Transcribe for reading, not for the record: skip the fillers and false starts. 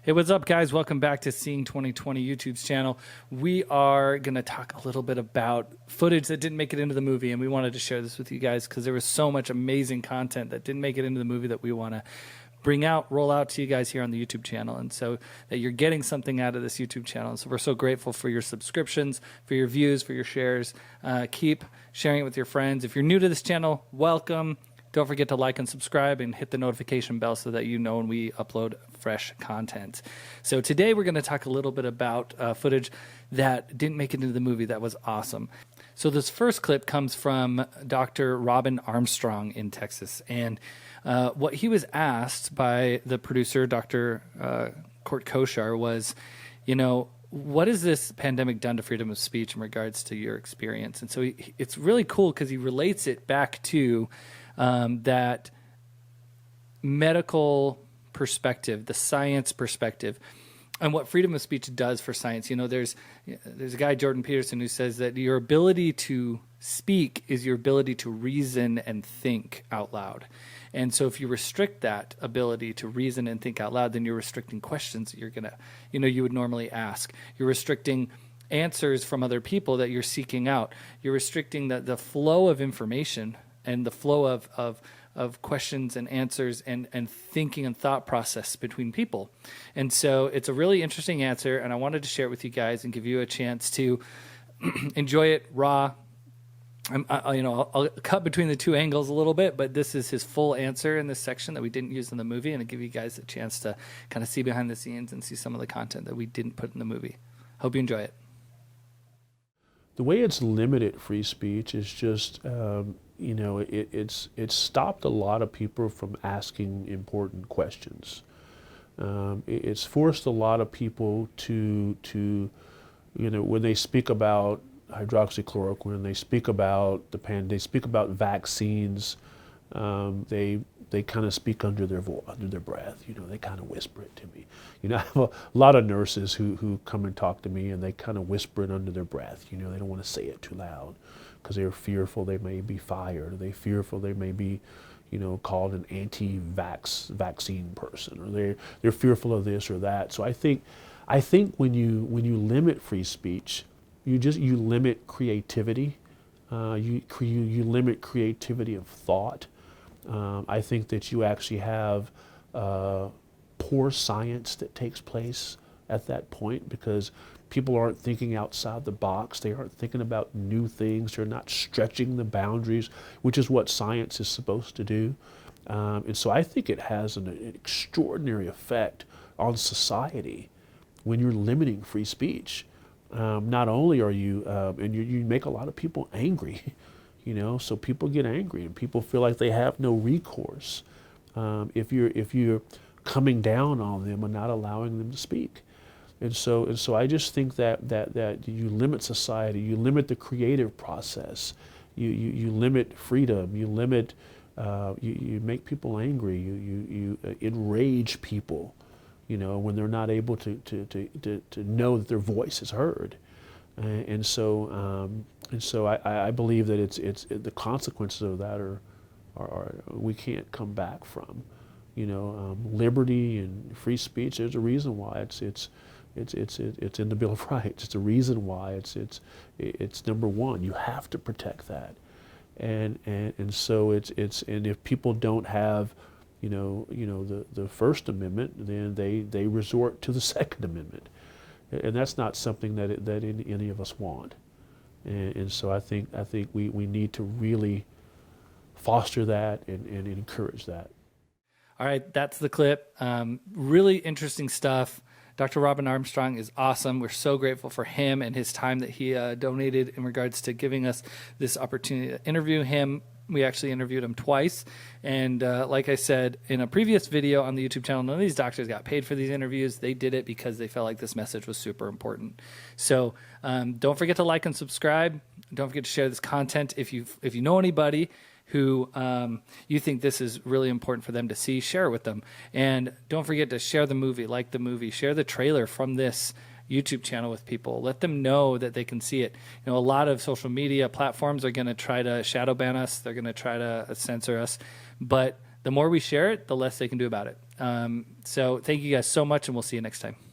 Hey, what's up, guys? Welcome back to Seeing 2020 YouTube's channel. We are going to talk a little bit about footage that didn't make it into the movie, and we wanted to share this with you guys because there was so much amazing content that didn't make it into the movie that we want to bring out, roll out to you guys here on the YouTube channel, and so that you're getting something out of this YouTube channel. And so we're so grateful for your subscriptions, for your views, for your shares. Keep sharing it with your friends. If you're new to this channel, welcome. Don't forget to like and subscribe and hit the notification bell so that you know when we upload fresh content. So today we're going to talk a little bit about footage that didn't make it into the movie that was awesome. So this first clip comes from Dr. Robin Armstrong in Texas. And what he was asked by the producer, Dr. Court Koshar, was, you know, what has this pandemic done to freedom of speech in regards to your experience? And so it's really cool because he relates it back to that medical perspective, the science perspective, and what freedom of speech does for science. You know, there's a guy, Jordan Peterson, who says that your ability to speak is your ability to reason and think out loud. And so if you restrict that ability to reason and think out loud, then you're restricting questions that you're going to, you would normally ask. You're restricting answers from other people that you're seeking out. You're restricting the flow of information and the flow of questions and answers and thinking and thought process between people. And so it's a really interesting answer, and I wanted to share it with you guys and give you a chance to enjoy it raw. I'll cut between the two angles a little bit, but this is his full answer in this section that we didn't use in the movie, and to give you guys a chance to kind of see behind the scenes and see some of the content that we didn't put in the movie. Hope you enjoy it. The way it's limited free speech is just, it's stopped a lot of people from asking important questions. It's forced a lot of people to when they speak about hydroxychloroquine, they speak about they speak about vaccines, they kind of speak under their breath. They kind of whisper it to me. I have a lot of nurses who come and talk to me, and they kind of whisper it under their breath. They don't want to say it too loud because they're fearful they may be fired, or they're fearful they may be, called an anti-vaccine person, or they're fearful of this or that. So I think when you limit free speech, you limit creativity. You limit creativity of thought. I think that you actually have poor science that takes place at that point because people aren't thinking outside the box. They aren't thinking about new things. They're not stretching the boundaries, which is what science is supposed to do. And so I think it has an extraordinary effect on society when you're limiting free speech. Not only are you, and you make a lot of people angry, so people get angry and people feel like they have no recourse if you're coming down on them and not allowing them to speak. And so I just think that you limit society, you limit the creative process, you limit freedom, you limit, you make people angry, you enrage people, when they're not able to know that their voice is heard. And so I believe that it's the consequences of that are we can't come back from. Liberty and free speech. There's a reason why it's in the Bill of Rights. It's a reason why it's number one. You have to protect that, and so it's and if people don't have the First Amendment, then they resort to the Second Amendment, and that's not something that any of us want. And so I think we need to really foster that and encourage that. All right, that's the clip. Really interesting stuff. Dr. Robin Armstrong is awesome. We're so grateful for him and his time that he donated in regards to giving us this opportunity to interview him. We actually interviewed him twice. And like I said in a previous video on the YouTube channel, none of these doctors got paid for these interviews. They did it because they felt like this message was super important. So don't forget to like and subscribe. Don't forget to share this content. If you know anybody who you think this is really important for them to see, share it with them. And don't forget to share the movie, like the movie, share the trailer from this YouTube channel with people. Let them know that they can see it. A lot of social media platforms are going to try to shadow ban us. They're going to try to censor us. But the more we share it, the less they can do about it. So thank you guys so much, and we'll see you next time.